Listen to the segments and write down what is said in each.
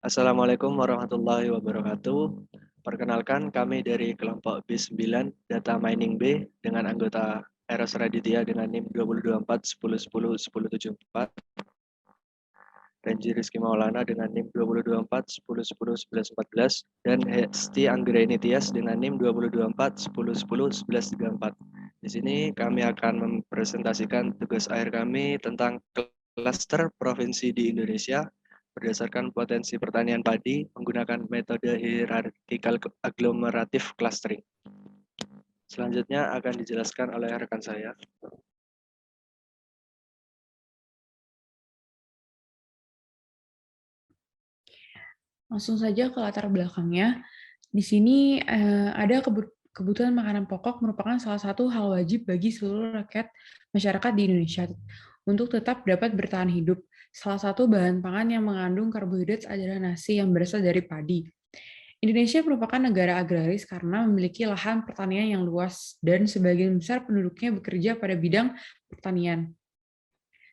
Assalamualaikum warahmatullahi wabarakatuh. Perkenalkan, kami dari kelompok B9 Data Mining B dengan anggota Eros Raditya dengan NIM 2024 dan Rizky Maulana dengan NIM 2024 dan Hesti Anggraini Tias dengan NIM 2024 Di sini kami akan mempresentasikan tugas akhir kami tentang klaster provinsi di Indonesia berdasarkan potensi pertanian padi menggunakan metode hierarchical agglomerative clustering. Selanjutnya akan dijelaskan oleh rekan saya. Langsung saja ke latar belakangnya. Di sini ada kebutuhan makanan pokok merupakan salah satu hal wajib bagi seluruh rakyat masyarakat di Indonesia untuk tetap dapat bertahan hidup. Salah satu bahan pangan yang mengandung karbohidrat adalah nasi yang berasal dari padi. Indonesia merupakan negara agraris karena memiliki lahan pertanian yang luas dan sebagian besar penduduknya bekerja pada bidang pertanian.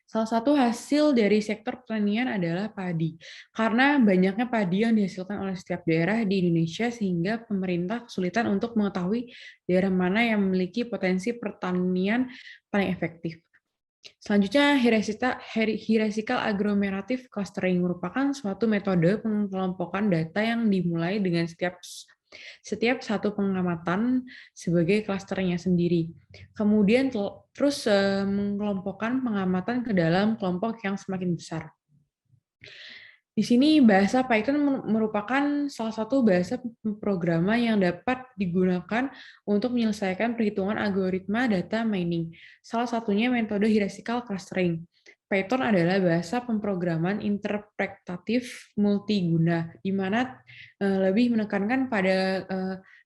Salah satu hasil dari sektor pertanian adalah padi. Karena banyaknya padi yang dihasilkan oleh setiap daerah di Indonesia sehingga pemerintah kesulitan untuk mengetahui daerah mana yang memiliki potensi pertanian paling efektif. Selanjutnya, hierarchical agglomerative clustering merupakan suatu metode pengelompokan data yang dimulai dengan setiap satu pengamatan sebagai klasternya sendiri. Kemudian terus mengelompokkan pengamatan ke dalam kelompok yang semakin besar. Di sini bahasa Python merupakan salah satu bahasa pemrograman yang dapat digunakan untuk menyelesaikan perhitungan algoritma data mining. Salah satunya metode hierarchical clustering. Python adalah bahasa pemrograman interpretatif multiguna, di mana lebih menekankan pada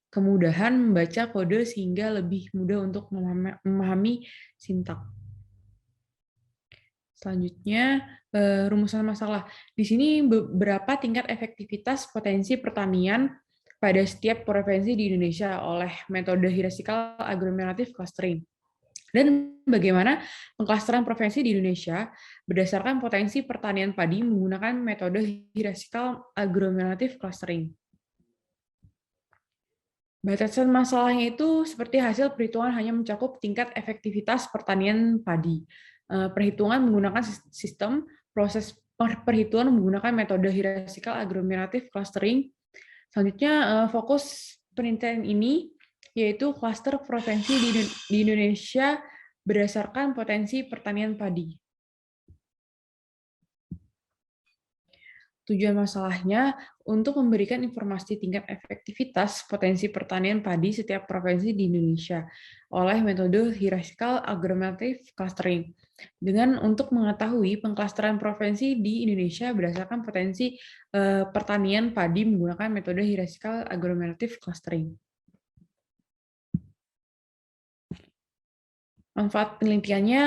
kemudahan membaca kode sehingga lebih mudah untuk memahami sintaks. Selanjutnya, rumusan masalah. Di sini beberapa tingkat efektivitas potensi pertanian pada setiap provinsi di Indonesia oleh metode hierarchical agglomerative clustering. Dan bagaimana pengklasteran provinsi di Indonesia berdasarkan potensi pertanian padi menggunakan metode hierarchical agglomerative clustering. Batasan masalahnya itu seperti hasil perhitungan hanya mencakup tingkat efektivitas pertanian padi. Perhitungan menggunakan sistem, proses perhitungan menggunakan metode hierarchical agglomerative clustering. Selanjutnya, fokus penelitian ini yaitu klaster provinsi di Indonesia berdasarkan potensi pertanian padi. Tujuan masalahnya untuk memberikan informasi tingkat efektivitas potensi pertanian padi setiap provinsi di Indonesia oleh metode hierarchical agglomerative clustering. Untuk mengetahui pengklasteran provinsi di Indonesia berdasarkan potensi pertanian padi menggunakan metode hierarchical agglomerative clustering. Manfaat penelitiannya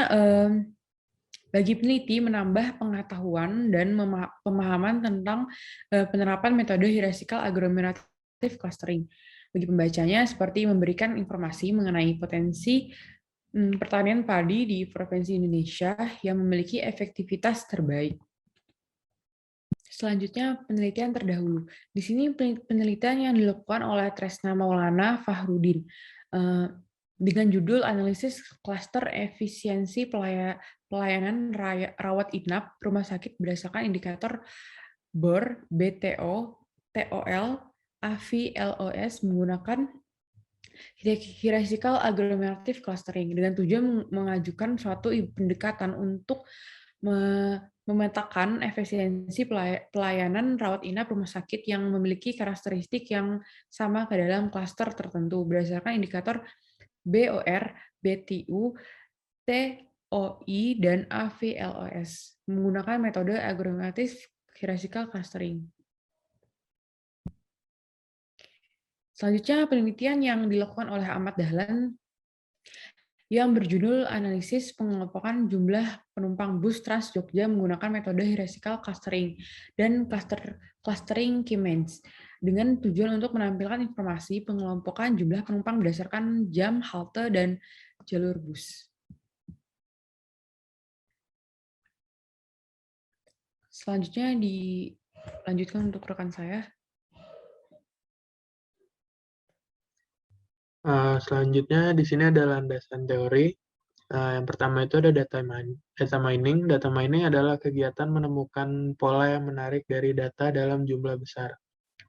bagi peneliti menambah pengetahuan dan pemahaman tentang penerapan metode hierarchical agglomerative clustering. Bagi pembacanya seperti memberikan informasi mengenai potensi pertanian padi di Provinsi Indonesia yang memiliki efektivitas terbaik. Selanjutnya, penelitian terdahulu. Di sini penelitian yang dilakukan oleh Tresna Maulana Fahrudin dengan judul analisis klaster efisiensi pelayanan rawat inap rumah sakit berdasarkan indikator BOR, BTO, TOL, AVLOS menggunakan hierarchical agglomerative clustering dengan tujuan mengajukan suatu pendekatan untuk memetakan efisiensi pelayanan rawat inap rumah sakit yang memiliki karakteristik yang sama ke dalam klaster tertentu berdasarkan indikator BOR, BTU, TOI, dan AVLOS menggunakan metode agglomerative hierarchical clustering. Selanjutnya, penelitian yang dilakukan oleh Ahmad Dahlan yang berjudul analisis pengelompokan jumlah penumpang bus Trans Jogja menggunakan metode hierarchical clustering dan clustering K-means dengan tujuan untuk menampilkan informasi pengelompokan jumlah penumpang berdasarkan jam halte dan jalur bus. Selanjutnya di Lanjutkan untuk rekan saya. Selanjutnya di sini ada landasan teori. Yang pertama itu ada data mining. Data mining adalah kegiatan menemukan pola yang menarik dari data dalam jumlah besar.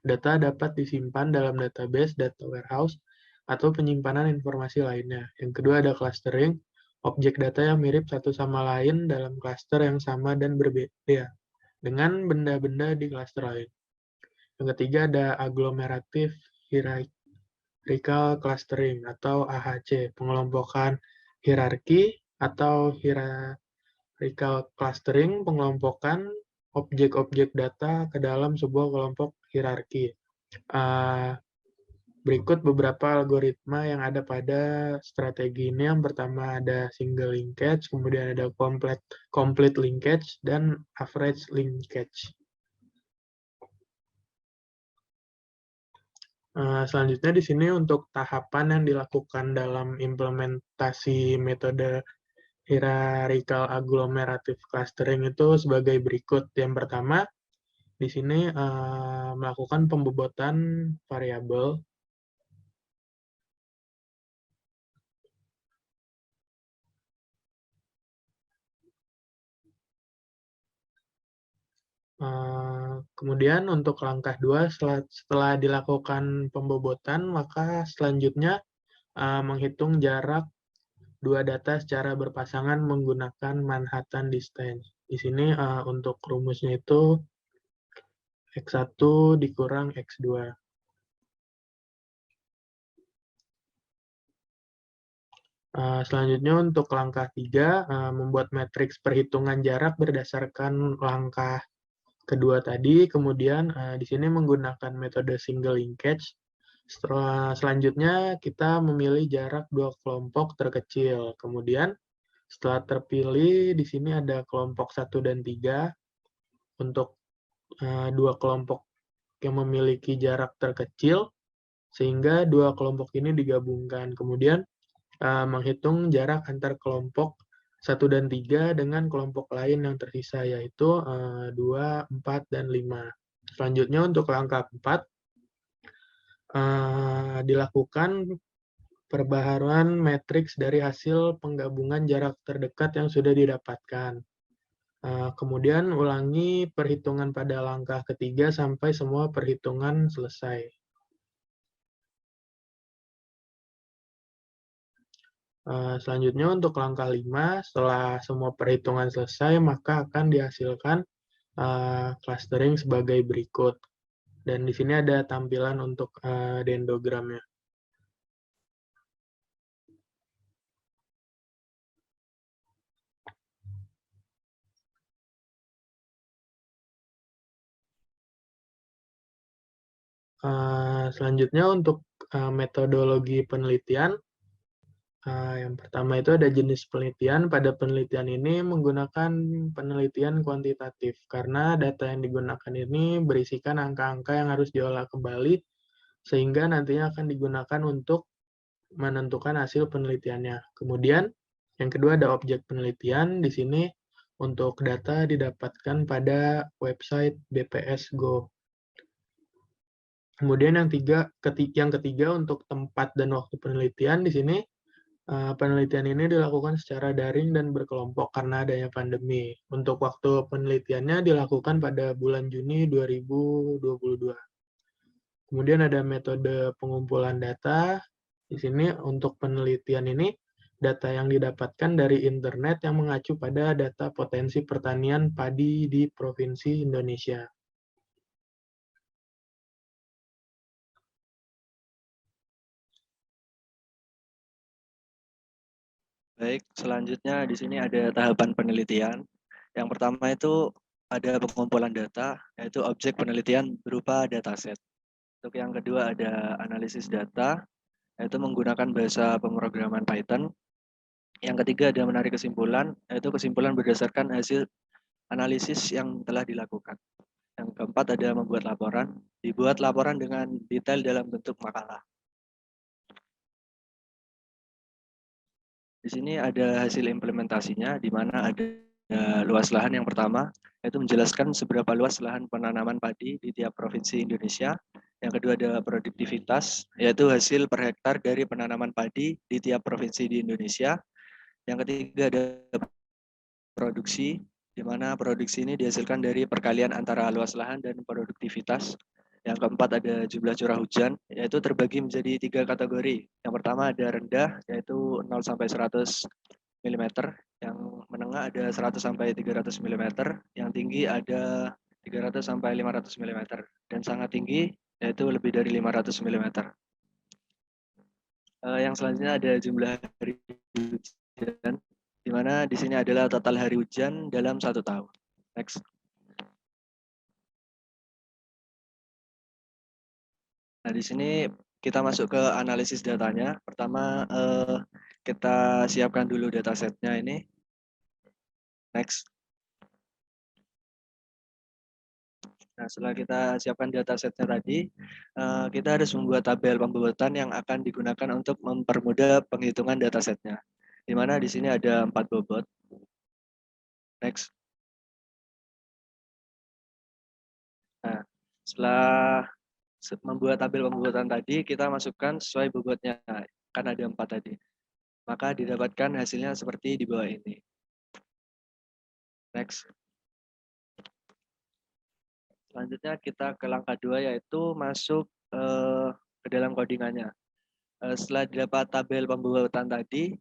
Data dapat disimpan dalam database, data warehouse, atau penyimpanan informasi lainnya. Yang kedua ada clustering, objek data yang mirip satu sama lain dalam cluster yang sama dan berbeda dengan benda-benda di cluster lain. Yang ketiga ada agglomerative hierarchical clustering atau AHC, pengelompokan hierarki atau hierarchical clustering, pengelompokan objek-objek data ke dalam sebuah kelompok hierarki. Berikut beberapa algoritma yang ada pada strategi ini. Yang pertama ada single linkage, kemudian ada complete linkage, dan average linkage. Selanjutnya di sini untuk tahapan yang dilakukan dalam implementasi metode hierarchical agglomerative clustering itu sebagai berikut. Yang pertama, di sini melakukan pembobotan variabel. Kemudian untuk langkah 2, setelah dilakukan pembobotan, maka selanjutnya menghitung jarak dua data secara berpasangan menggunakan Manhattan distance. Di sini untuk rumusnya itu X1 dikurang X2. Selanjutnya untuk langkah 3, membuat matriks perhitungan jarak berdasarkan langkah kedua tadi, kemudian di sini menggunakan metode single linkage. Selanjutnya kita memilih jarak dua kelompok terkecil. Kemudian setelah terpilih, di sini ada kelompok 1 dan 3. Untuk dua kelompok yang memiliki jarak terkecil, sehingga dua kelompok ini digabungkan. Kemudian menghitung jarak antar kelompok 1 dan 3 dengan kelompok lain yang tersisa, yaitu 2, 4, dan 5. Selanjutnya untuk langkah 4, dilakukan perbaharuan matriks dari hasil penggabungan jarak terdekat yang sudah didapatkan. Kemudian ulangi perhitungan pada langkah ketiga sampai semua perhitungan selesai. Selanjutnya untuk langkah 5, setelah semua perhitungan selesai, maka akan dihasilkan clustering sebagai berikut. Dan di sini ada tampilan untuk dendrogramnya. Selanjutnya untuk metodologi penelitian, yang pertama itu ada jenis penelitian. Pada penelitian ini menggunakan penelitian kuantitatif, karena data yang digunakan ini berisikan angka-angka yang harus diolah kembali, sehingga nantinya akan digunakan untuk menentukan hasil penelitiannya. Kemudian, yang kedua ada objek penelitian. Di sini untuk data didapatkan pada website BPS Go. Kemudian yang ketiga untuk tempat dan waktu penelitian. Di sini penelitian ini dilakukan secara daring dan berkelompok karena adanya pandemi. Untuk waktu penelitiannya dilakukan pada bulan Juni 2022. Kemudian ada metode pengumpulan data. Di sini untuk penelitian ini, data yang didapatkan dari internet yang mengacu pada data potensi pertanian padi di Provinsi Indonesia. Baik, selanjutnya di sini ada tahapan penelitian. Yang pertama itu ada pengumpulan data, yaitu objek penelitian berupa dataset. Untuk yang kedua ada analisis data, yaitu menggunakan bahasa pemrograman Python. Yang ketiga ada menarik kesimpulan, yaitu kesimpulan berdasarkan hasil analisis yang telah dilakukan. Yang keempat ada membuat laporan, dibuat laporan dengan detail dalam bentuk makalah. Di sini ada hasil implementasinya, di mana ada luas lahan yang pertama, yaitu menjelaskan seberapa luas lahan penanaman padi di tiap provinsi Indonesia. Yang kedua ada produktivitas, yaitu hasil per hektar dari penanaman padi di tiap provinsi di Indonesia. Yang ketiga ada produksi, di mana produksi ini dihasilkan dari perkalian antara luas lahan dan produktivitas. Yang keempat ada jumlah curah hujan, yaitu terbagi menjadi 3 kategori. Yang pertama ada rendah, yaitu 0 sampai 100 mm. Yang menengah ada 100 sampai 300 mm. Yang tinggi ada 300 sampai 500 mm. Dan sangat tinggi, yaitu lebih dari 500 mm. Yang selanjutnya ada jumlah hari hujan, di mana di sini adalah total hari hujan dalam 1 tahun. Next. Nah, di sini kita masuk ke analisis datanya. Pertama, kita siapkan dulu datasetnya ini. Next. Nah, setelah kita siapkan datasetnya tadi, kita harus membuat tabel pembuatan yang akan digunakan untuk mempermudah penghitungan datasetnya. Di mana di sini ada 4 bobot. Next. Nah, setelah membuat tabel pembuatan tadi, kita masukkan sesuai bobotnya. Kan ada 4 tadi. Maka didapatkan hasilnya seperti di bawah ini. Next. Selanjutnya kita ke langkah 2, yaitu masuk ke dalam codingannya. Setelah didapat tabel pembuatan tadi,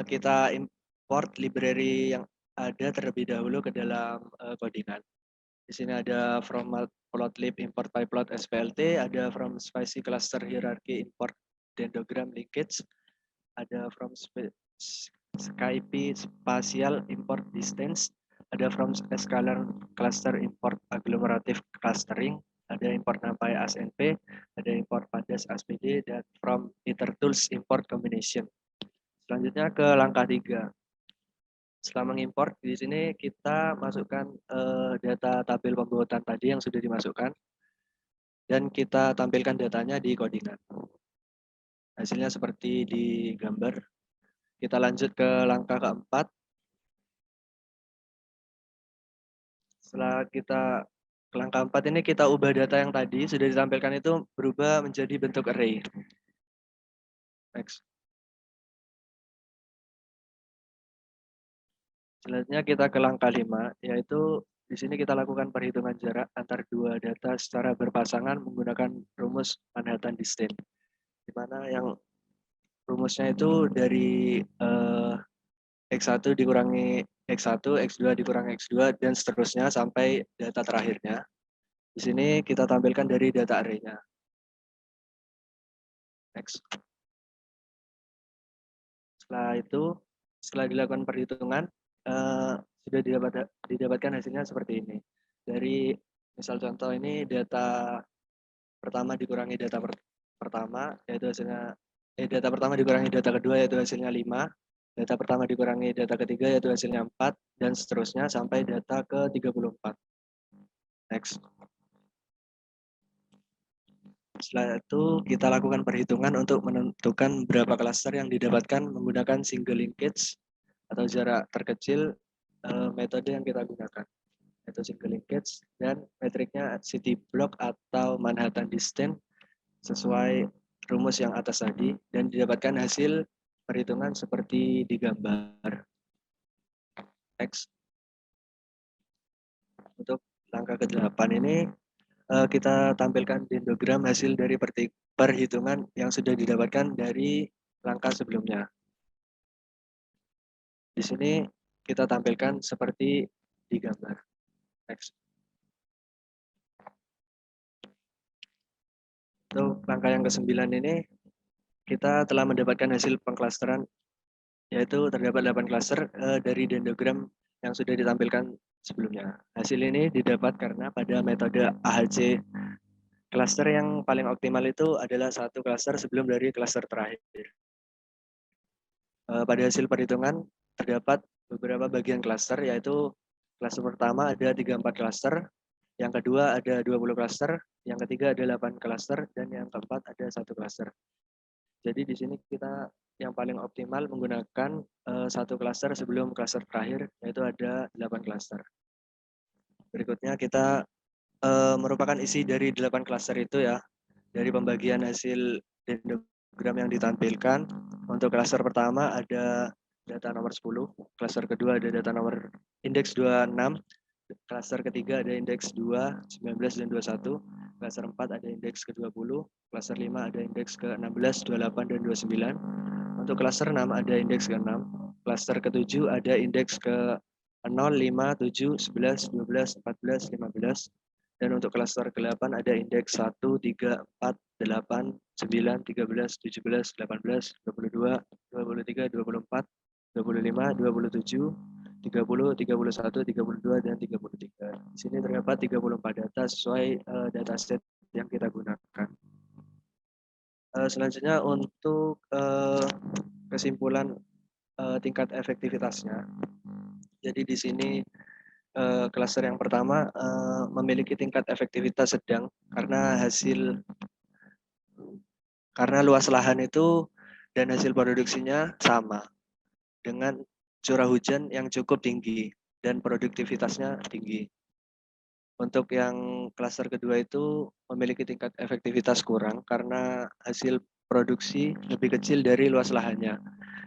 kita import library yang ada terlebih dahulu ke dalam codingan. Di sini ada from plotlib import pyplot splt, ada from spicy cluster hierarchy import dendrogram linkage, ada from Skype spatial import distance, ada from scalar cluster import agglomerative clustering, ada import NumPy ASNP, ada import pandas ASPD, dan from itertools import combination. Selanjutnya ke langkah 3. Setelah mengimport, di sini kita masukkan data tabel pembuatan tadi yang sudah dimasukkan, dan kita tampilkan datanya di codingan. Hasilnya seperti di gambar. Kita lanjut ke langkah keempat. Setelah kita ke langkah 4 ini kita ubah data yang tadi sudah ditampilkan itu berubah menjadi bentuk array. Next. Selanjutnya kita ke langkah 5, yaitu di sini kita lakukan perhitungan jarak antar dua data secara berpasangan menggunakan rumus Manhattan distance. Di mana yang rumusnya itu dari X1 dikurangi X1, X2 dikurangi X2, dan seterusnya sampai data terakhirnya. Di sini kita tampilkan dari data array-nya. Next. Setelah itu, setelah dilakukan perhitungan, sudah didapatkan hasilnya seperti ini. Dari misal contoh ini data pertama dikurangi data pertama, yaitu hasilnya data pertama dikurangi data kedua, yaitu hasilnya 5. Data pertama dikurangi data ketiga, yaitu hasilnya 4, dan seterusnya sampai data ke 34. Next. Setelah itu kita lakukan perhitungan untuk menentukan berapa klaster yang didapatkan menggunakan single linkage atau jarak terkecil metode yang kita gunakan, yaitu single linkage, dan metriknya city block atau Manhattan distance sesuai rumus yang atas tadi, dan didapatkan hasil perhitungan seperti di gambar. Next. Untuk langkah ke-8 ini kita tampilkan dendrogram hasil dari perhitungan yang sudah didapatkan dari langkah sebelumnya. Di sini kita tampilkan seperti di gambar. Next. Untuk langkah yang ke-9 ini, kita telah mendapatkan hasil pengklasteran, yaitu terdapat 8 klaster dari dendrogram yang sudah ditampilkan sebelumnya. Hasil ini didapat karena pada metode AHC, klaster yang paling optimal itu adalah satu klaster sebelum dari klaster terakhir. Pada hasil perhitungan terdapat beberapa bagian klaster, yaitu klaster pertama ada 34 klaster, yang kedua ada 20 klaster, yang ketiga ada 8 klaster, dan yang keempat ada 1 klaster. Jadi di sini kita yang paling optimal menggunakan satu klaster sebelum klaster terakhir, yaitu ada 8 klaster. Berikutnya kita merupakan isi dari 8 klaster itu ya, dari pembagian hasil dendrogram yang ditampilkan. Untuk klaster pertama ada data nomor 10, klaster kedua ada data nomor indeks 26, klaster ketiga ada indeks 2, 19, dan 21, klaster 4 ada indeks ke-20, klaster 5 ada indeks ke-16, 28, dan 29. Untuk klaster 6 ada indeks ke-6, klaster ke-7 ada indeks ke-0, 5, 7, 11, 12, 14, 15. Dan untuk klaster ke-8 ada indeks 1, 3, 4, 8, 9, 13, 17, 18, 22, 23, 24, 25, 27, 30, 31, 32, dan 33. Di sini terdapat 34 data sesuai dataset yang kita gunakan. Selanjutnya untuk kesimpulan tingkat efektivitasnya. Jadi di sini klaster yang pertama memiliki tingkat efektivitas sedang karena luas lahan itu dan hasil produksinya sama dengan curah hujan yang cukup tinggi dan produktivitasnya tinggi. Untuk yang klaster kedua itu memiliki tingkat efektivitas kurang karena hasil produksi lebih kecil dari luas lahannya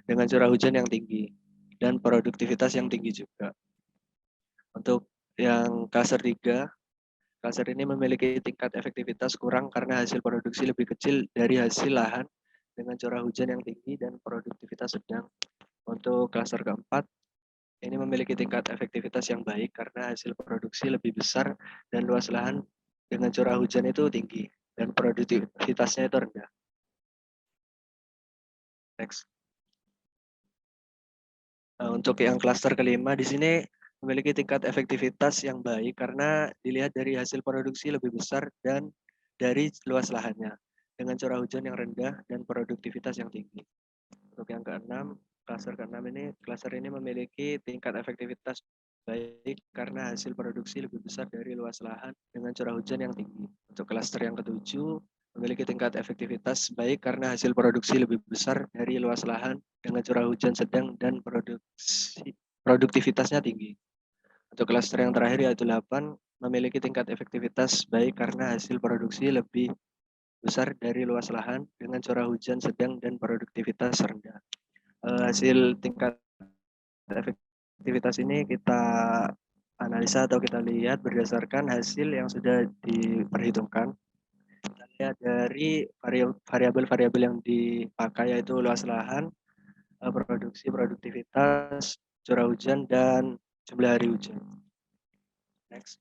dengan curah hujan yang tinggi dan produktivitas yang tinggi juga. Untuk yang klaster 3, klaster ini memiliki tingkat efektivitas kurang karena hasil produksi lebih kecil dari hasil lahan dengan curah hujan yang tinggi dan produktivitas sedang. Untuk klaster keempat, ini memiliki tingkat efektivitas yang baik karena hasil produksi lebih besar dan luas lahan dengan curah hujan itu tinggi dan produktivitasnya itu rendah. Next. Untuk yang klaster kelima di sini memiliki tingkat efektivitas yang baik karena dilihat dari hasil produksi lebih besar dan dari luas lahannya dengan curah hujan yang rendah dan produktivitas yang tinggi. Untuk yang keenam, klaster ini memiliki tingkat efektivitas baik karena hasil produksi lebih besar dari luas lahan dengan curah hujan yang tinggi. Untuk klaster yang ketujuh, memiliki tingkat efektivitas baik karena hasil produksi lebih besar dari luas lahan dengan curah hujan sedang dan produktivitasnya tinggi. Untuk klaster yang terakhir yaitu 8, memiliki tingkat efektivitas baik karena hasil produksi lebih besar dari luas lahan dengan curah hujan sedang dan produktivitas rendah. Hasil tingkat efektivitas ini kita analisa atau kita lihat berdasarkan hasil yang sudah diperhitungkan. Kita lihat dari variabel-variabel yang dipakai yaitu luas lahan, produksi, produktivitas, curah hujan, dan jumlah hari hujan. Next.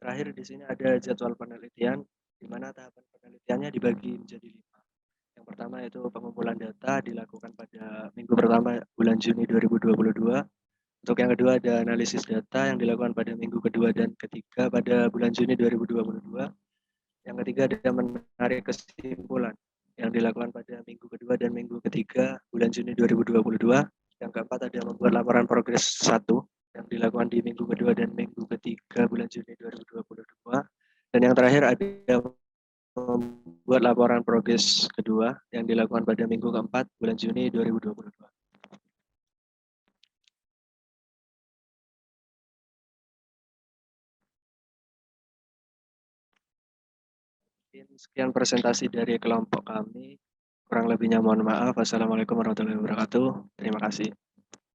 Terakhir di sini ada jadwal penelitian, di mana tahapan penelitiannya dibagi menjadi 5. Yang pertama yaitu pengumpulan data dilakukan pada minggu pertama bulan Juni 2022. Untuk yang kedua ada analisis data yang dilakukan pada minggu kedua dan ketiga pada bulan Juni 2022. Yang ketiga ada menarik kesimpulan yang dilakukan pada minggu kedua dan minggu ketiga bulan Juni 2022. Yang keempat ada membuat laporan progres 1 yang dilakukan di minggu kedua dan minggu ketiga bulan Juni 2022. Dan yang terakhir ada membuat laporan progres kedua yang dilakukan pada minggu keempat bulan Juni 2022. Sekian presentasi dari kelompok kami. Kurang lebihnya mohon maaf. Wassalamualaikum warahmatullahi wabarakatuh. Terima kasih.